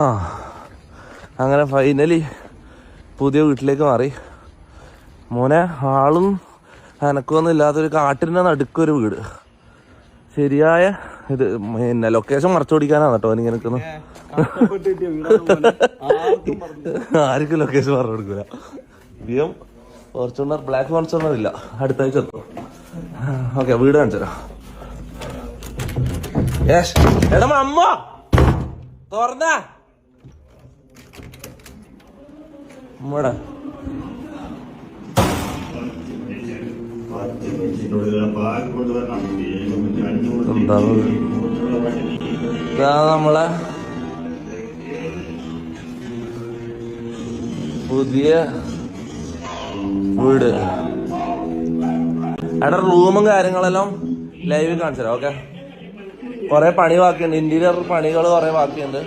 ആ അങ്ങനെ ഫൈനലി പുതിയ വീട്ടിലേക്ക് മാറി. മോനെ ആളും അനക്കൊന്നും ഇല്ലാത്തൊരു കാട്ടിൻ്റെ നടുക്കൊരു വീട്. ശരിയായ ഇത് പിന്നെ ലൊക്കേഷൻ മറച്ചു പിടിക്കാനാണ് കേട്ടോ എനിക്ക് നിൽക്കുന്നത്. ആർക്കും ലൊക്കേഷൻ പറഞ്ഞു കൊടുക്കൂല. ഇധികം ഫോർച്യൂണർ ബ്ലാക്ക് ഫോർച്യൂണർ ഇല്ല, അടുത്ത ആഴ്ച എത്തും. ഓക്കെ, വീട് കാണിച്ചുതരാം. എടാ അമ്മ തുറന്ന അമ്മടെ ഇതാ നമ്മളെ പുതിയ വീട്. അവിടെ റൂമും കാര്യങ്ങളെല്ലാം ലൈവിൽ കാണിച്ചു തരാം. ഓക്കെ, കൊറേ പണി ബാക്കിയുണ്ട്, ഇന്റീരിയർ പണികൾ കൊറേ ബാക്കിയുണ്ട്.